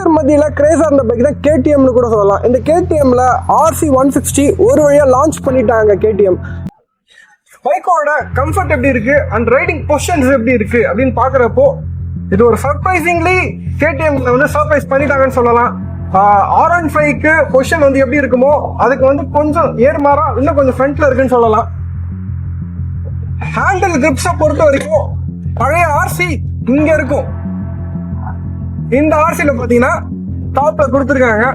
எல்லாருக்கும் மத்தியில கிரேஸா இருந்த பைக் தான் கேடிஎம்னு கூட சொல்லலாம். இந்த கேடிஎம்ல RC160 ஒரு வழியா லான்ச் பண்ணிட்டாங்க. கேடிஎம் பைக்கோட கம்ஃபர்ட் எப்படி இருக்கு அண்ட் ரைடிங் பொசிஷன்ஸ் எப்படி இருக்கு அப்படின்னு பாக்குறப்போ இது ஒரு சர்ப்ரைசிங்லி கேடிஎம்ல வந்து சர்ப்ரைஸ் பண்ணிட்டாங்கன்னு சொல்லலாம். R15க்கு பொசிஷன் வந்து எப்படி இருக்குமோ அதுக்கு வந்து கொஞ்சம் ஏர்மாறா இன்னும் கொஞ்சம் ஃப்ரண்ட்ல இருக்குன்னு சொல்லலாம். ஹேண்டில் கிரிப்ஸை பொறுத்த வரைக்கும் பழைய RC இங்க இருக்கும். இந்த RCல பாத்தீங்கன்னா டாப்ல கொடுத்துருக்காங்க.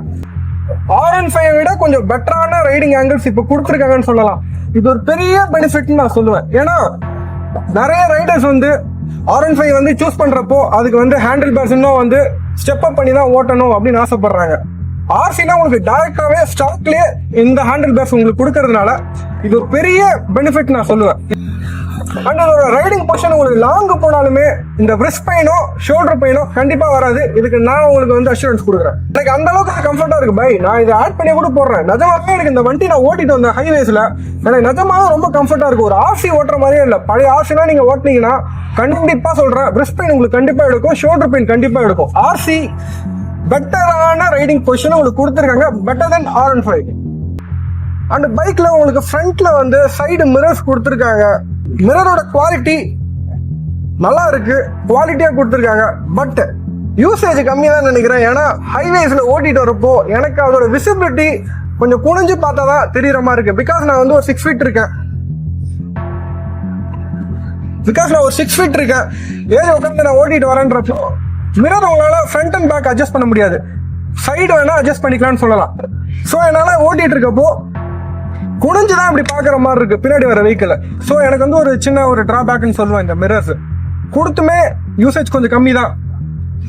R15 விட கொஞ்சம் பெட்டரான ரைடிங் ஆங்கிள்ஸ் இப்ப கொடுத்துருக்காங்கன்னு சொல்லலாம். இது ஒரு பெரிய பெனிஃபிட்னு நான் சொல்லுவேன். ஏன்னா நிறைய ரைடர்ஸ் வந்து R15 வந்து சூஸ் பண்றப்போ அதுக்கு வந்து ஹேண்டில் பேர்ஸ் இன்னும் வந்து ஸ்டெப் அப் பண்ணி தான் ஓட்டணும் அப்படின்னு ஆசைப்படுறாங்க. RCனா உங்களுக்கு டைரக்டாவே ஸ்டாக்லயே இந்த ஹேண்டில் பேர்ஸ் உங்களுக்கு கொடுக்கறதுனால இது ஒரு பெரிய பெனிஃபிட் நான் சொல்லுவேன். அண்ட் அதோட ரைடிங் பொசிஷன் உங்களுக்கு லாங் போனாலுமே இந்த பிரிஸ்ட் பெயினோ ஷோல்டர் பெயினோ கண்டிப்பா வராது. இதுக்கு நான் உங்களுக்கு வந்து அஷூரன்ஸ் கொடுக்குறேன். எனக்கு அந்த அளவுக்கு கம்ஃபர்ட்டா இருக்கு பை. நான் இதை ஆட் பண்ணி கூட போடுறேன். நிஜமாவே எனக்கு இந்த வண்டி நான் ஓட்டிட்டு வந்தேன் ஹைவேஸ்ல. எனக்கு நிஜமாக ரொம்ப கம்ஃபர்ட்டா இருக்கு. ஒரு RC ஓட்டுற மாதிரியே இல்லை. பழைய RCனா நீங்க ஓட்டினீங்கன்னா கண்டிப்பா சொல்றேன் பிரிஸ்ட் பெயின் உங்களுக்கு கண்டிப்பா எடுக்கும், ஷோல்டர் பெயின் கண்டிப்பா எடுக்கும். RC பெட்டரான ரைடிங் பொசிஷன் உங்களுக்கு கொடுத்துருக்காங்க, பெட்டர் தென் R15. அண்ட் பைக்ல உங்களுக்கு ஃப்ரண்ட்ல வந்து சைடு மிரர்ஸ் கொடுத்துருக்காங்க. மிரரோட குவாலிட்டி நல்லா இருக்கு, குவாலிட்டியா கொடுத்துருக்காங்க. பட் யூசேஜ் கம்மியா தான் நினைக்கிறேன். ஏன்னா ஹைவேஸ்ல ஓட்டிட்டு வரப்போ எனக்கு அதோட விசிபிலிட்டி கொஞ்சம் குனிஞ்சு பார்த்தா தான் தெரியற மாதிரி இருக்கு. பிகாஸ் நான் வந்து ஒரு 6 ஃபீட் இருக்கேன். ஏஜ் உட்காந்து நான் ஓட்டிட்டு வரேன்றப்போ மிரர் உங்களால ஃப்ரண்ட் அண்ட் பேக் அட்ஜஸ்ட் பண்ண முடியாது. சைடு வேணா அட்ஜஸ்ட் பண்ணிக்கலாம்னு சொல்லலாம். ஸோ என்னால ஓட்டிட்டு இருக்கப்போ குனிஞ்சுதான் இப்படி பாக்குற மாதிரி இருக்கு பின்னாடி வர வெஹிக்கிள். ஸோ எனக்கு வந்து ஒரு சின்ன ஒரு டிராபேக்னு சொல்லுவேன். இந்த மிரர்ஸ் கொடுத்துமே யூசேஜ் கொஞ்சம் கம்மி தான்.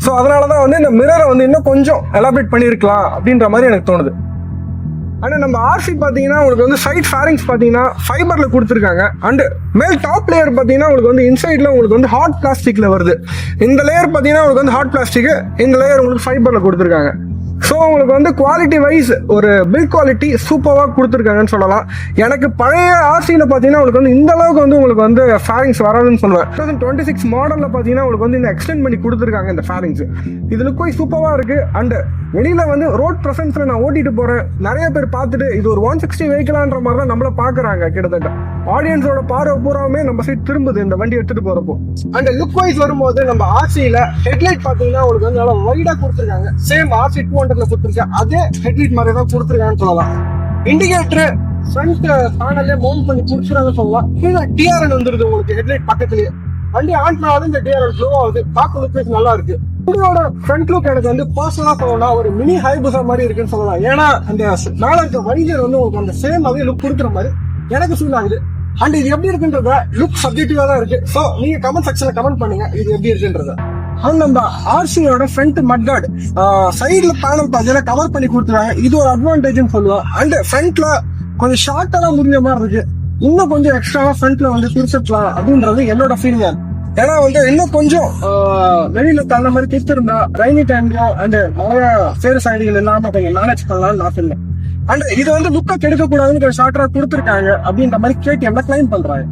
ஸோ அதனாலதான் வந்து இந்த மிரரை வந்து இன்னும் கொஞ்சம் எலாபரேட் பண்ணிருக்கலாம் அப்படின்ற மாதிரி எனக்கு தோணுது. ஆனா நம்ம RC பாத்தீங்கன்னா உங்களுக்கு வந்து சைட் ஃபேரிங்ஸ் பாத்தீங்கன்னா ஃபைபர்ல கொடுத்துருக்காங்க. அண்ட் மேல் டாப் லேயர் பாத்தீங்கன்னா உங்களுக்கு வந்து இன்சைட்ல உங்களுக்கு வந்து ஹார்ட் பிளாஸ்டிக்ல வருது. இந்த லேயர் பாத்தீங்கன்னா உங்களுக்கு வந்து ஹார்ட் பிளாஸ்டிக், இந்த லேயர் உங்களுக்கு ஃபைபர்ல கொடுத்துருக்காங்க. ஸோ உங்களுக்கு வந்து குவாலிட்டி வைஸ் ஒரு பில்ட் குவாலிட்டி சூப்பராக கொடுத்துருக்காங்கன்னு சொல்லலாம். எனக்கு பழைய RCல பார்த்தீங்கன்னா உங்களுக்கு வந்து இந்த அளவுக்கு வந்து உங்களுக்கு வந்து ஃபேரிங்ஸ் வராதுன்னு சொல்லுவேன். 2026 மாடலில் பார்த்தீங்கன்னா உங்களுக்கு வந்து இந்த எக்ஸ்டெண்ட் பண்ணி கொடுத்துருக்காங்க இந்த ஃபேரிங்ஸ். இது லுக் சூப்பராக இருக்கு. அண்ட் வெளியில வந்து ரோட் ப்ரெசன்ஸ்ல நான் ஓட்டிட்டு போறேன். நிறைய பேர் பார்த்துட்டு இது ஒரு 160 வெஹிக்கிளான்ற மாதிரி தான் நம்மள பாக்குறாங்க. கிட்டத்தட்ட ஆடியன்ஸோட பார்வை பூராமே நம்ம சைட் திரும்புது இந்த வண்டி எடுத்துட்டு போறப்போ. அண்ட் லுக் வைஸ் வரும்போது நம்ம RCல ஹெட்லைட் பாத்தீங்கன்னா உங்களுக்கு வந்து நல்லா வைடா கொடுத்துருக்காங்க. சேம் RC 200ல கொடுத்துருக்காங்க. அதே ஹெட்லைட் மாதிரி தான் கொடுத்துருக்காங்கன்னு சொல்லலாம். இண்டிகேட்டர் ஃப்ரண்ட் பேனல்ல மவுண்ட் பண்ணி கொடுத்துருக்காங்கன்னு சொல்லலாம். கீழே TRN வந்துருது உங்களுக்கு ஹெட்லைட் பக்கத்துலயே. வண்டி ஆன் பண்ணாலும் இந்த TRN க்ளோ ஆகுது. பார்க்க லுக் நல்லா இருக்கு. வண்டியோட ஃப்ரண்ட் லுக் எனக்கு வந்து பர்சனலா சொல்லலாம் ஒரு மினி ஹைபுசா மாதிரி இருக்குன்னு சொல்லலாம். ஏன்னா அந்த மேல இருக்க வைஜர் வந்து உங்களுக்கு அந்த சேம் அதே லுக் கொடுக்குற மாதிரி எனக்கு ஃபீல் ஆகுது. அண்ட் இது எப்படி இருக்குன்றத லுக் சப்ஜெக்டிவா தான் இருக்கு. ஸோ நீங்க கமெண்ட் செக்ஷன்ல கமெண்ட் பண்ணுங்க இது எப்படி இருக்குன்றத. அண்ட் நம்ம RCயோட ஃப்ரண்ட் மட்கார்டு சைட்ல பேனல் பார்த்தீங்கன்னா கவர் பண்ணி கொடுத்துருக்காங்க. இது ஒரு அட்வான்டேஜ்னு சொல்லுவேன். அண்ட் ஃப்ரண்ட்ல கொஞ்சம் ஷார்ட்டா முடிஞ்ச மாதிரி இருக்கு. இன்னும் கொஞ்சம் எக்ஸ்ட்ராவா ஃப்ரண்ட்ல வந்து பிரிச்சிருக்கலாம் அப்படின்றது என்னோட ஃபீலிங். ஏன்னா வந்து இன்னும் கொஞ்சம் வெளியில தள்ள மாதிரி கொடுத்துருந்தா ரைனி டைம்லயும் அண்ட் நிறைய சேறு சைடுகள் இல்லாம கொஞ்சம் மேனேஜ் பண்ணலாம்னு நான் சொல்லுவேன். அண்ட் இது வந்து லுக்கை கெடுக்க கூடாதுன்னு ஷார்ட்டா கொடுத்துருக்காங்க அப்படின்ற மாதிரி KTM கிளைம் பண்றாங்க.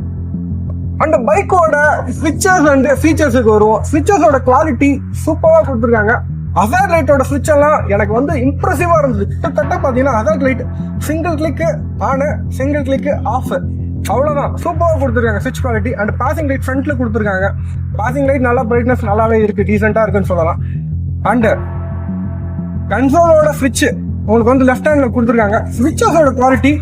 அந்த பைக்கோட ஸ்விட்சஸ் அண்ட் ஃபீச்சர்ஸுக்கு வருவோம். ஸ்விட்சஸோட குவாலிட்டி சூப்பரா கொடுத்துருக்காங்க. ஹசார்ட் லைட்டோட ஸ்விட்ச் எல்லாம் எனக்கு வந்து இம்ப்ரெசிவா இருந்தது. கிட்டத்தட்ட பாத்தீங்கன்னா hazard light single click on, single click off, அவ்வளவுதான். சூப்பராக கொடுத்துருக்காங்க ஸ்விட்ச் குவாலிட்டி. அண்ட் பாசிங் லைட் ஃப்ரண்ட்ல கொடுத்துருக்காங்க. பாசிங் லைட் நல்லா பிரைட்னஸ் நல்லாவே இருக்கு, டீசெண்டா இருக்குன்னு சொல்லலாம். அண்ட் கன்சோலோட ஸ்விட்ச் உங்களுக்கு வந்து லெஃப்ட் ஹேண்ட்ல கொடுத்துருக்காங்க. ஸ்விட்சஸோட குவாலிட்டி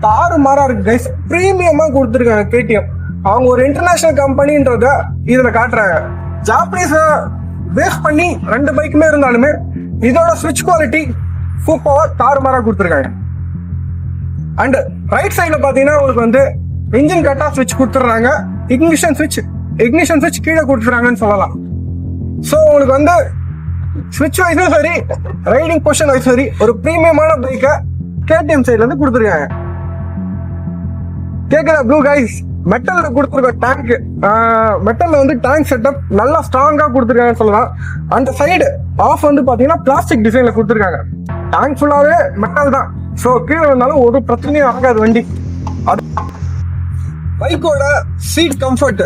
தாறுமாறா இருக்கு கைஸ். பிரீமியமா கொடுத்துருக்காங்க KTM. அவங்க ஒரு இன்டர்நேஷனல் கம்பெனின்றத இதுல காட்டுறாங்க. ஜாப்பனீஸ பேஸ் பண்ணி ரெண்டு பைக்குமே இருந்தாலுமே இதோட ஸ்விட்ச் குவாலிட்டி சூப்பரா தாறுமாறா கொடுத்துருக்காங்க. அண்ட் ரைட் சைட்ல பாத்தீங்கன்னா உங்களுக்கு வந்து இன்ஜின் கட் ஆஃப் ஸ்விட்ச் கொடுத்துறாங்க. இக்னிஷன் ஸ்விட்ச் கீழே கொடுத்துறாங்கன்னு சொல்லலாம். ஸோ உங்களுக்கு வந்து ஸ்விட்ச் வைஸும் சரி, ரைடிங் பொசிஷன் வைஸ் சரி, ஒரு பிரீமியமான பைக்கை KTM சைட்ல இருந்து கொடுத்துருக்காங்க. கேக்குதா ப்ளூ கைஸ்? மெட்டல்ல கொடுத்துருக்க டேங்க், மெட்டல்ல வந்து டேங்க் செட்டப் நல்லா ஸ்ட்ராங்கா கொடுத்துருக்காங்கன்னு சொல்லலாம். அந்த சைடு ஆஃப் வந்து பாத்தீங்கன்னா பிளாஸ்டிக் டிசைன்ல கொடுத்துருக்காங்க. டேங்க் ஃபுல்லாவே மெட்டல் தான். ஸோ கீழே வந்தாலும் ஒரு பிரச்சனையும் ஆகாது வண்டி. பைக்கோட சீட் கம்ஃபர்ட்,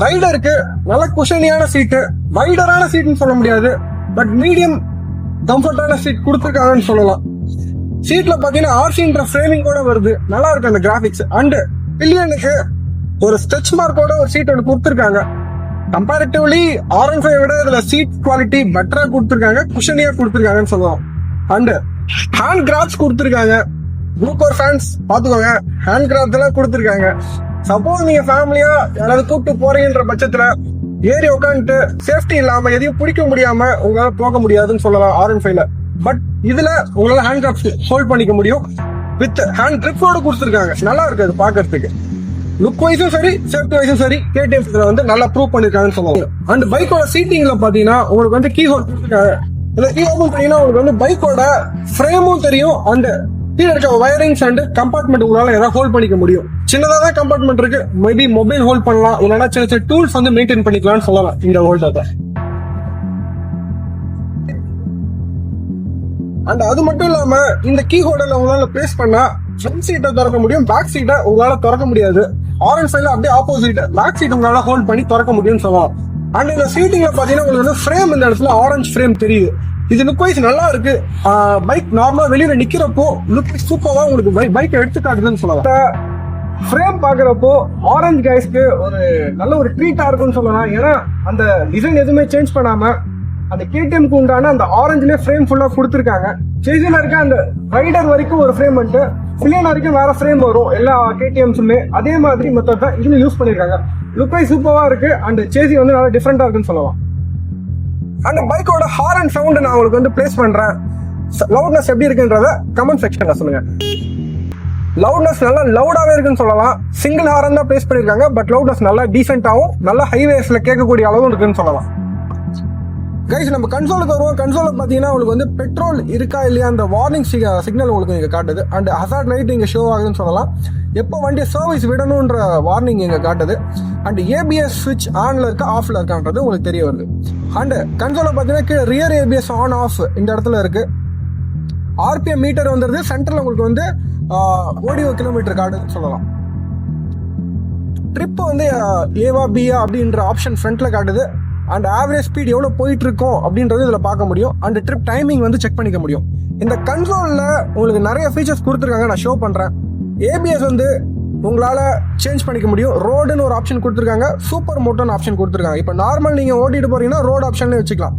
ரைடருக்கு நல்ல குஷனியான சீட்டு, வைடரான சீட்னு சொல்ல முடியாது, பட் மீடியம் கம்ஃபர்டான சீட் கொடுத்துருக்காங்கன்னு சொல்லலாம். சீட்ல பாத்தீங்கன்னா ஆர்சின்ற ஃப்ரேமிங் கூட வருது, நல்லா இருக்கு அந்த கிராபிக்ஸ். அண்ட் பில்லியனுக்கு ஒரு ஸ்ட்ரெச் மார்க்கோட ஒரு சீட் ஒன்று கொடுத்துருக்காங்க. கம்பேரிட்டிவ்லி R15 விட இதுல சீட் குவாலிட்டி பெட்டரா கொடுத்துருக்காங்க, குஷனியா கொடுத்துருக்காங்கன்னு சொல்லலாம். அண்ட் ஹேண்ட் கிராப்ஸ் கொடுத்துருக்காங்க. குரூப்பர் ஃபேன்ஸ் பாத்துக்கோங்க, ஹேண்ட் கிராப்ஸ் எல்லாம் கொடுத்துருக்காங்க. சப்போஸ் நீங்க ஃபேமிலியா யாராவது கூப்பிட்டு போறீங்கன்ற பட்சத்துல ஏறி உட்காந்துட்டு சேஃப்டி இல்லாம எதையும் பிடிக்க முடியாம உங்களால போக முடியாதுன்னு சொல்லலாம் R15ல. பட் இதுல உங்களால ஹேண்ட் கிராப்ஸ் ஹோல்ட் பண்ணிக்க முடியும். வித் ஹேண்ட் ட்ரிப்போட கொடுத்துருக்காங்க, நல்லா இருக்கு அது பாக்குறதுக்கு. லுக் வைஸும் சரி, சேஃப்டி வைஸும் சரி, KTM வந்து நல்லா ப்ரூவ் பண்ணிருக்காங்கன்னு சொல்லுவாங்க. அண்ட் பைக்கோட சீட்டிங்ல பாத்தீங்கன்னா உங்களுக்கு வந்து கீ ஹோல்ட் கொடுத்துருக்காங்க. இந்த கீ ஓபன் பண்ணீங்கன்னா உங்களுக்கு வந்து பைக்கோட ஃப்ரேமும் தெரியும், அண்ட் கீழே இருக்க வயரிங்ஸ் அண்ட் கம்பார்ட்மெண்ட் உங்களால ஏதாவது ஹோல்ட் பண்ணிக்க முடியும். சின்னதா தான் கம்பார்ட்மெண்ட் இருக்கு, மேபி மொபைல் ஹோல்ட் பண்ணலாம், இல்லைன்னா சின்ன சின்ன டூல்ஸ் வந்து மெயின்டைன் பண்ணிக்கலாம்னு சொல்லலாம் இந்த ஹோல்டர். அண்ட் அது மட்டும் இல்லாம இந்த கீ ஹோல்டர்ல உங்களால பிளேஸ் பண்ணா ஃப்ரண்ட் சீட்டை திறக்க முடியும், பேக் சீட்டை உங்களால திறக்க முடியாது. R15ல அப்படியே ஆப்போசிட், பேக் சீட் உங்களால ஹோல்ட் பண்ணி திறக்க முடியும்னு சொல்லலாம். அண்ட் இந்த சீட்டிங்ல பாத்தீங்கன்னா உங்களுக்கு வந்து ஃப்ரேம் இந்த இடத்துல ஆரஞ்சு ஃப்ரேம் தெரியுது. இது லுக் வைஸ் நல்லா இருக்கு. பைக் நார்மலா வெளியில நிக்கிறப்போ லுக் வைஸ் சூப்பரா உங்களுக்கு பைக் எடுத்து காட்டுதுன்னு சொல்லலாம். ஃப்ரேம் பாக்குறப்போ ஆரஞ்சு கைஸ்க்கு ஒரு நல்ல ஒரு ட்ரீட்டா இருக்கும்னு சொல்லலாம். ஏன்னா அந்த டிசைன் எதுவுமே சேஞ்ச் பண்ணாம அந்த KTMக்கு உண்டான அந்த ஆரஞ்சுலேயே ஃப்ரேம் ஃபுல்லா கொடுத்துருக்காங்க. சேசில இருக்க அந்த ரைடர் வரைக்கும் ஒரு ஃப்ரேம் வந்துட்டு பில்லியன் வரைக்கும் வேற ஃப்ரேம் வரும் எல்லா KTMஸுமே. அதே மாதிரி மெத்தட் தான் இதுல யூஸ் பண்ணிருக்காங்க. லுக் வைஸ் சூப்பரா இருக்கு. அண்ட் சேசி வந்து நல்லா டிஃப்ரெண்டா இருக்குன்னு சொல்லலாம். அந்த பைக்கோட ஹாரன் சவுண்ட் நான் உங்களுக்கு வந்து பிளேஸ் பண்றேன். லவுட்னஸ் எப்படி இருக்குன்றத கமெண்ட் செக்ஷன்ல சொல்லுங்க. லவுட்னஸ் நல்லா லவுடாவே இருக்குன்னு சொல்லலாம். சிங்கிள் ஹாரன் தான் பிளேஸ் பண்ணிருக்காங்க, பட் லவுட்னஸ் நல்லா டீசென்டாவும் நல்லா ஹைவேஸ்ல கேட்கக்கூடிய அளவும் இருக்குன்னு சொல்லலாம். கைஸ் நம்ம கன்சோலுக்கு வருவோம். கன்சோல பாத்தீங்கன்னா உங்களுக்கு வந்து பெட்ரோல் இருக்கா இல்லையா அந்த வார்னிங் சிக்னல் உங்களுக்கு இங்க காட்டுது. அண்ட் ஹசார்ட் லைட் இங்க ஷோ ஆகுதுன்னு சொல்லலாம். எப்போ வண்டியை சர்வீஸ் விடணும்ன்ற வார்னிங் இங்க காட்டுது. அண்ட் ABS ஸ்விட்ச் ஆன்ல இருக்கா ஆஃப்ல இருக்கான்றது உங்களுக்கு தெரிய வருது. அண்ட் கன்சோல பாத்தீங்கன்னா ரியர் ABS ஆன் ஆஃப் இந்த இடத்துல இருக்கு. RPM மீட்டர் வந்துருது. சென்டர்ல உங்களுக்கு வந்து ஓடிஓ கிலோமீட்டர் காட்டுன்னு சொல்லலாம். ட்ரிப் வந்து ஏவா பியா அப்படின்ற ஆப்ஷன் ஃப்ரண்ட்ல காட்டுது. அண்ட் ஆவரேஜ் ஸ்பீட் எவ்வளோ போயிட்டு இருக்கோம் அப்படின்றது இதில் பார்க்க முடியும். அண்ட் ட்ரிப் டைமிங் வந்து செக் பண்ணிக்க முடியும். இந்த கன்சோலில் உங்களுக்கு நிறைய ஃபீச்சர்ஸ் கொடுத்துருக்காங்க, நான் ஷோ பண்ணுறேன். ABS வந்து உங்களால் சேஞ்ச் பண்ணிக்க முடியும். ரோடுன்னு ஒரு ஆப்ஷன் கொடுத்துருக்காங்க, சூப்பர் மோட்டோன்னு ஆப்ஷன் கொடுத்துருக்காங்க. இப்போ நார்மல் நீங்கள் ஓட்டிட்டு போறீங்கன்னா ரோடு ஆப்ஷன்லேயே வச்சுக்கலாம்.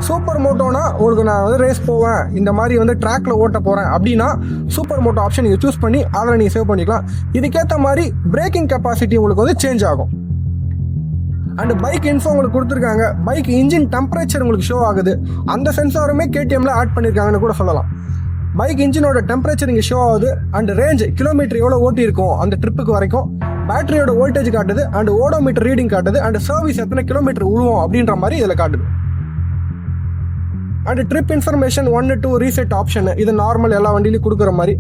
சூப்பர் மோட்டோனா உங்களுக்கு நான் வந்து ரேஸ் போவேன், இந்த மாதிரி வந்து ட்ராக்ல ஓட்ட போகிறேன் அப்படின்னா சூப்பர் மோட்டோ ஆப்ஷன் நீங்கள் சூஸ் பண்ணி அதில் நீங்கள் சேவ் பண்ணிக்கலாம். இதுக்கேற்ற மாதிரி பிரேக்கிங் கெப்பாசிட்டி உங்களுக்கு வந்து சேஞ்ச் ஆகும். அண்ட் பைக் இன்ஃபோ உங்களுக்கு கொடுத்துருக்காங்க. பைக் இன்ஜின் டெம்பரேச்சர் உங்களுக்கு ஷோ ஆகுது. அந்த சென்சாருமே KTMல ஆட் பண்ணியிருக்காங்கன்னு கூட சொல்லலாம். பைக் இன்ஜினோட டெம்பரேச்சர் இங்கே ஷோ ஆகுது. அண்ட் ரேஞ்ச் கிலோமீட்டர் எவ்வளோ ஓட்டி இருக்கும் அந்த ட்ரிப்புக்கு வரைக்கும். பேட்டரியோட வோல்டேஜ் காட்டுது. அண்ட் ஓடோமீட்டர் ரீடிங் காட்டுது. அண்ட் சர்வீஸ் எத்தனை கிலோமீட்டர் விழுவோம் அப்படின்ற மாதிரி இதில் காட்டுது. And trip information 1 to reset option, இது நார்மல் எல்லா வண்டியிலையும் கொடுக்குற மாதிரி.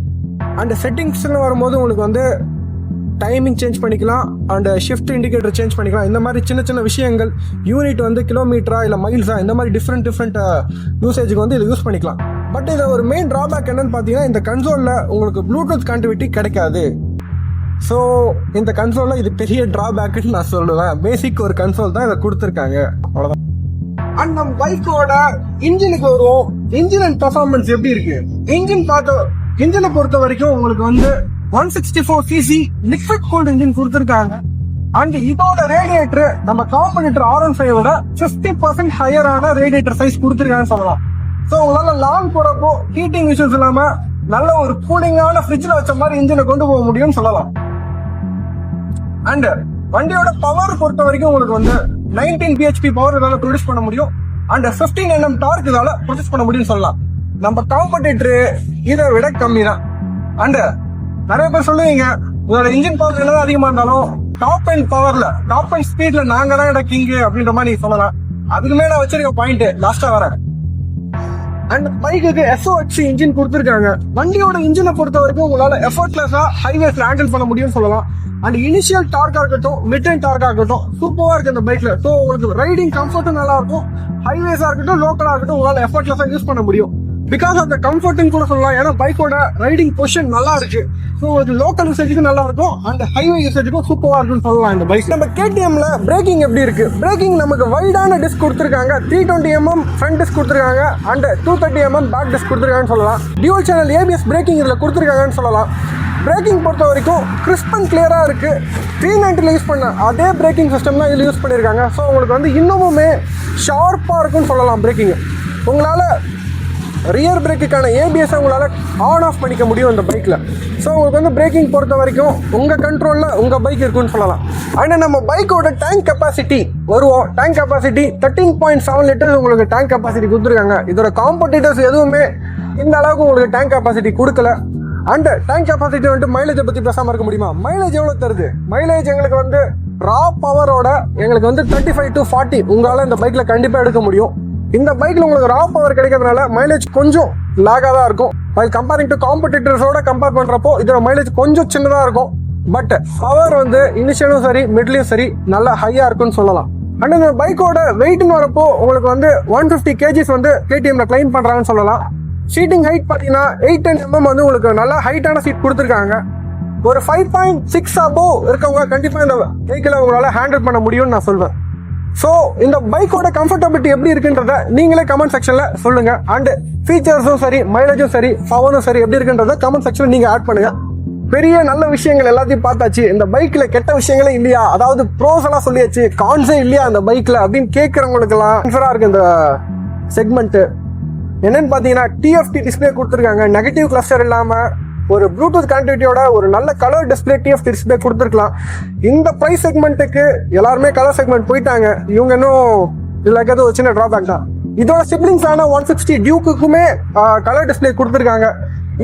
அண்ட் செட்டிங்ஸ்னு வரும்போது உங்களுக்கு வந்து டைமிங் சேஞ்ச் பண்ணிக்கலாம். அண்ட் ஷிஃப்ட் இண்டிகேட்டர் சேஞ்ச் பண்ணிக்கலாம். இந்த மாதிரி சின்ன சின்ன விஷயங்கள், யூனிட் வந்து கிலோமீட்டரா இல்லை மைல்ஸா, இந்த மாதிரி டிஃப்ரெண்ட் யூசேஜுக்கு வந்து இதை யூஸ் பண்ணிக்கலாம். பட் இதில் ஒரு மெயின் ட்ராபேக் என்னன்னு பார்த்தீங்கன்னா இந்த கன்சோலில் உங்களுக்கு ப்ளூடூத் கனெக்டிவிட்டி கிடைக்காது. ஸோ இந்த கன்சோலில் இது பெரிய ட்ராபேக்குன்னு நான் சொல்லுவேன். பேசிக் ஒரு கன்சோல் தான் இதை கொடுத்துருக்காங்க, அவ்வளோதான். அண்ட் நம்ம பைக்கோட இன்ஜினுக்கு வருவோம். இன்ஜின் அண்ட் பெர்ஃபார்மன்ஸ் எப்படி இருக்கு? இன்ஜினை பொறுத்த வரைக்கும் உங்களுக்கு வந்து 164cc லிக்விட் கூல்ட் இன்ஜின் கொடுத்துருக்காங்க. அண்ட் இதோட ரேடியேட்டர் நம்ம காம்படிட்டர் R15 50% ஹையரான ரேடியேட்டர் சைஸ் கொடுத்துருக்காங்கன்னு சொல்லலாம். ஸோ உங்களால லாங் போறப்போ ஹீட்டிங் இஷ்யூஸ் இல்லாம நல்ல ஒரு கூலிங்கான ஃப்ரிட்ஜில் வச்ச மாதிரி இன்ஜினை கொண்டு போக முடியும்னு சொல்லலாம். அண்ட் வண்டியோட பவர் பொறுத்த வரைக்கும் உங்களுக்கு வந்து 19 bhp பவர் இதால ப்ரொடியூஸ் பண்ண முடியும். அண்ட் 15 Nm டார்க் இதால ப்ரொடியூஸ் பண்ண முடியும்னு சொல்லலாம். நம்ம காம்படிட்டர் இதை விட கம்மி தான். அண்ட் நிறைய பேர் சொல்லுவீங்க உங்களோட இன்ஜின் பவர் என்னதான் அதிகமா இருந்தாலும் டாப் அண்ட் பவர்ல டாப் அண்ட் ஸ்பீட்ல நாங்க தான் கிங் அப்படின்ற மாதிரி நீங்க சொல்லலாம். அதுக்குமே நான் வச்சிருக்க பாயிண்ட் லாஸ்டா வரேன். அண்ட் பைக்குக்கு SOHC இன்ஜின் கொடுத்துருக்காங்க. வண்டியோட இன்ஜினை பொறுத்த வரைக்கும் உங்களால எஃபர்ட்லெஸ்ஸா ஹைவேஸ்ல ஹேண்டில் பண்ண முடியும்னு சொல்லலாம். அண்ட் இனிஷியல் டார்க்கா இருக்கட்டும், மிட் அண்ட் டார்க்கா இருக்கட்டும் சூப்பரா இருக்கு இந்த பைக்ல. ஸோ உங்களுக்கு ரைடிங் கம்ஃபர்ட்டும் நல்லா இருக்கும். ஹைவேஸா இருக்கட்டும், லோக்கலா இருக்கட்டும் உங்களால எஃபர்ட்லெஸ்ஸா யூஸ் பண்ண முடியும். பிகாஸ் ஆஃப் த கம்ஃபர்ட்னு கூட சொல்லலாம். ஏன்னா பைக்கோட ரைடிங் பொசிஷன் நல்லா இருக்கு. ஸோ உங்களுக்கு லோக்கல் யூசேஜுக்கு நல்லா இருக்கும் அண்ட் ஹைவே யூசேஜுக்கும் சூப்பராக இருக்குன்னு சொல்லலாம் இந்த பைக். நம்ம கேடிஎம்ல பிரேக்கிங் எப்படி இருக்கு? பிரேக்கிங் நமக்கு வைடான டிஸ்க் கொடுத்துருக்காங்க. 320mm ஃப்ரண்ட் டிஸ்க் கொடுத்துருக்காங்க அண்ட் 230mm பேக் டிஸ்க் கொடுத்துருக்காங்கன்னு சொல்லலாம். டியூவல் சேனல் ஏபிஎஸ் பிரேக்கிங் இதில் கொடுத்துருக்காங்கன்னு சொல்லலாம். பிரேக்கிங் பொறுத்த வரைக்கும் கிறிஸ்ப் அண்ட் கிளியராக இருக்கு. 390 யூஸ் பண்ண அதே பிரேக்கிங் சிஸ்டம் தான் இதில் யூஸ் பண்ணியிருக்காங்க. ஸோ உங்களுக்கு வந்து இன்னமுமே ஷார்ப்பாக இருக்குன்னு சொல்லலாம் பிரேக்கிங். உங்களால் ரியர் பிரேக்குக்கான ஏபிஎஸ் உங்களால் ஆன் ஆஃப் பண்ணிக்க முடியும் இந்த பைக்கில். ஸோ உங்களுக்கு வந்து பிரேக்கிங் பொறுத்த வரைக்கும் உங்கள் கண்ட்ரோலில் உங்கள் பைக் இருக்குன்னு சொல்லலாம். ஆனால் நம்ம பைக்கோட டேங்க் கெப்பாசிட்டி வருவோம். டேங்க் கெப்பாசிட்டி 13.7 லிட்டர்ஸ் உங்களுக்கு டேங்க் கெப்பாசிட்டி கொடுத்துருக்காங்க. இதோட காம்படிட்டர்ஸ் எதுவுமே இந்த அளவுக்கு உங்களுக்கு டேங்க் கெப்பாசிட்டி கொடுக்கல. அண்ட் டேங்க் கெப்பாசிட்டி வந்துட்டு மைலேஜை பற்றி பேசாமல் இருக்க முடியுமா? மைலேஜ் எவ்வளோ தருது? மைலேஜ் எங்களுக்கு வந்து ரா பவரோட எங்களுக்கு வந்து 35 to 40 உங்களால் இந்த பைக்கில் கண்டிப்பாக எடுக்க முடியும். இந்த பைக்கில் உங்களுக்கு ரா பவர் கிடைக்கிறதுனால மைலேஜ் கொஞ்சம் லாகாக தான் இருக்கும். அது கம்பேரிங் டு காம்படிட்டர்ஸோட கம்பேர் பண்ணுறப்போ இதோட மைலேஜ் கொஞ்சம் சின்னதாக இருக்கும். பட் பவர் வந்து இனிஷியலும் சரி மிட்லையும் சரி நல்லா ஹையாக இருக்குன்னு சொல்லலாம். அண்ட் இந்த பைக்கோட வெயிட்னு வரப்போ உங்களுக்கு வந்து 150 kgs வந்து கேடிஎம்ல கிளைம் பண்ணுறாங்கன்னு சொல்லலாம். சீட்டிங் ஹைட் பார்த்தீங்கன்னா 810mm வந்து உங்களுக்கு நல்லா ஹைட்டான சீட் கொடுத்துருக்காங்க. ஒரு 5.6 அபோவ் இருக்கவங்க கண்டிப்பாக இந்த வெஹிக்கிளை உங்களால் ஹேண்டில் பண்ண முடியும்னு நான் சொல்வேன். ஸோ இந்த பைக்கோட கம்ஃபர்டபிலிட்டி எப்படி இருக்குன்றத நீங்களே கமெண்ட் செக்ஷனில் சொல்லுங்க. அண்ட் ஃபீச்சர்ஸும் சரி மைலேஜும் சரி பவரும் சரி எப்படி இருக்குன்றத கமெண்ட் செக்ஷனில் நீங்கள் ஆட் பண்ணுங்க. பெரிய நல்ல விஷயங்கள் எல்லாத்தையும் பார்த்தாச்சு. இந்த பைக்கில் கெட்ட விஷயங்களே இல்லையா, அதாவது ப்ரோஸ் எல்லாம் சொல்லியாச்சு, கான்ஸே இல்லையா இந்த பைக்கில் அப்படின்னு கேட்குறவங்களுக்கெல்லாம் ஆன்சராக இருக்கு இந்த செக்மெண்ட்டு. என்னன்னு பார்த்தீங்கன்னா டிஎஃப்டி டிஸ்பிளே கொடுத்துருக்காங்க. நெகட்டிவ் கிளஸ்டர் இல்லாமல் ஒரு ப்ளூடூத் கனெக்டிவிட்டியோட ஒரு நல்ல கலர் டிஸ்பிளே டிஎஃப்டி டிஸ்பிளே கொடுத்துருக்கலாம். இந்த ப்ரைஸ் செக்மெண்ட்டுக்கு எல்லாருமே கலர் செக்மெண்ட் போயிட்டாங்க. இவங்க இன்னும் இதில் இருக்கிறது ஒரு சின்ன ட்ராபேக் தான். இதோட சிப்ளிங்ஸான 160 டியூக்குமே கலர் டிஸ்பிளே கொடுத்துருக்காங்க.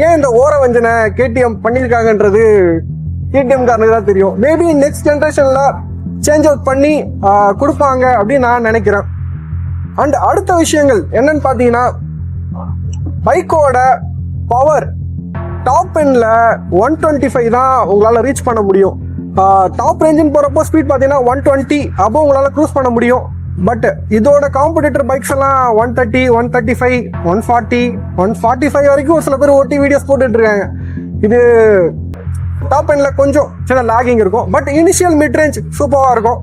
ஏன் இந்த ஓர வஞ்சனை கேடிஎம் பண்ணியிருக்காங்கன்றது கேடிஎம் காரனுக்கு தான் தெரியும். மேபி நெக்ஸ்ட் ஜென்ரேஷனில் சேஞ்ச் அவுட் பண்ணி கொடுப்பாங்க அப்படின்னு நான் நினைக்கிறேன். அண்ட் அடுத்த விஷயங்கள் என்னன்னு பார்த்தீங்கன்னா பைக்கோட பவர் டாப் எண்ட்ல 125 தான் உங்களால் ரீச் பண்ண முடியும். டாப் ரேஞ்சுன்னு போகிறப்போ ஸ்பீட் பார்த்தீங்கன்னா 120 அப்போ உங்களால் க்ரூஸ் பண்ண முடியும். பட் இதோட காம்படிட்டர் பைக்ஸ் எல்லாம் 130, 135, 140, 145 வரைக்கும் ஒரு சில பேர் ஓட்டி வீடியோஸ் போட்டுட்டு இருக்காங்க. இது டாப் எண்ட்ல கொஞ்சம் சின்ன லாகிங் இருக்கும். பட் இனிஷியல் மிட் ரேஞ்ச் சூப்பராக இருக்கும்.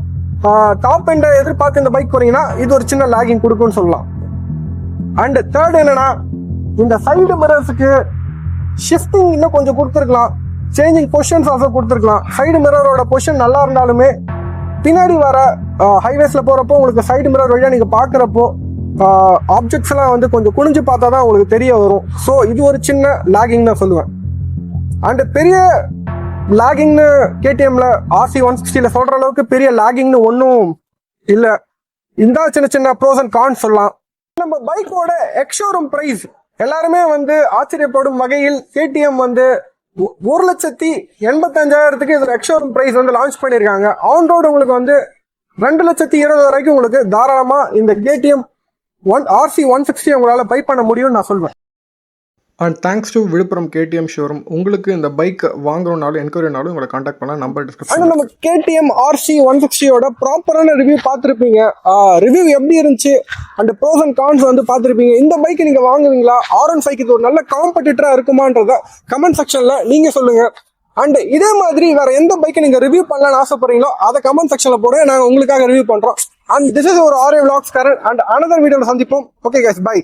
டாப் எண்டை எதிர்பார்த்து இந்த பைக் போறீங்கன்னா இது ஒரு சின்ன லாகிங் கொடுக்கும்னு சொல்லலாம். அண்ட் தேர்ட் என்னன்னா இந்த சைடு மிரர்ஸுக்கு ஷிஃப்டிங் இன்னும் கொஞ்சம் கொடுத்துருக்கலாம். சேஞ்சிங் பொசிஷன்ஸ் ஆல்சோ கொடுத்துருக்கலாம். சைடு மிரரோட பொசிஷன் நல்லா இருந்தாலுமே பின்னாடி வர ஹைவேஸில் போகிறப்போ உங்களுக்கு சைடு மிரர் வழியாக நீங்கள் பார்க்குறப்போ ஆப்ஜெக்ட்ஸ் எல்லாம் வந்து கொஞ்சம் குனிஞ்சு பார்த்தா தான் உங்களுக்கு தெரிய வரும். ஸோ இது ஒரு சின்ன லாகிங் தான் சொல்லுவேன். அண்ட் பெரிய லாகிங்னு கேடிஎம்ல RC 160 சொல்கிற அளவுக்கு பெரிய லாகிங்னு ஒன்றும் இல்லை. இந்த சின்ன சின்ன ப்ரோஸ் அண்ட் கான்ஸ் சொல்லலாம். நம்ம பைக்கோட எக்ஷோரூம் ப்ரைஸ் எல்லாருமே வந்து ஆச்சரியப்படும் வகையில் கேடிஎம் வந்து 1,85,000 இதில் எக்ஷோரூம் ப்ரைஸ் வந்து லான்ச் பண்ணியிருக்காங்க. ஆன் ரோடு உங்களுக்கு வந்து 2,20,000 வரைக்கும் உங்களுக்கு தாராளமாக இந்த கேடிஎம் RC 160 உங்களால் பை பண்ண முடியும்னு நான் சொல்வேன். And thanks to Villupuram KTM showroom. உங்களுக்கு இந்த பைக் வாங்குறோம்னாலும் என்கொயரினாலும் உங்களை கான்டாக்ட் பண்ணலாம். Number description. ஆனால் நம்ம கேடிஎம் RC 160யோட ப்ராப்பரான ரிவ்யூ பார்த்துருப்பீங்க. ரிவ்யூ எப்படி இருந்துச்சு அண்ட் ப்ரோஸ் அண்ட் கான்ஸ் வந்து பார்த்துருப்பீங்க. இந்த பைக் நீங்கள் வாங்குவீங்களா? R15 இது ஒரு நல்ல காம்படிட்டராக இருக்குமான்றத கமெண்ட் செக்ஷனில் நீங்கள் சொல்லுங்கள். அண்ட் இதே மாதிரி வேற எந்த பைக்கை நீங்கள் ரிவ்யூ பண்ணலான்னு ஆசைப்படுறீங்களோ அதை கமெண்ட் செக்ஷனில் போட நாங்கள் உங்களுக்காக ரிவ்யூ பண்ணுறோம். அண்ட் திஸ் இஸ் ஒரு RA Vlogs Karan. And another வீடியோவில் சந்திப்போம். Okay guys, by.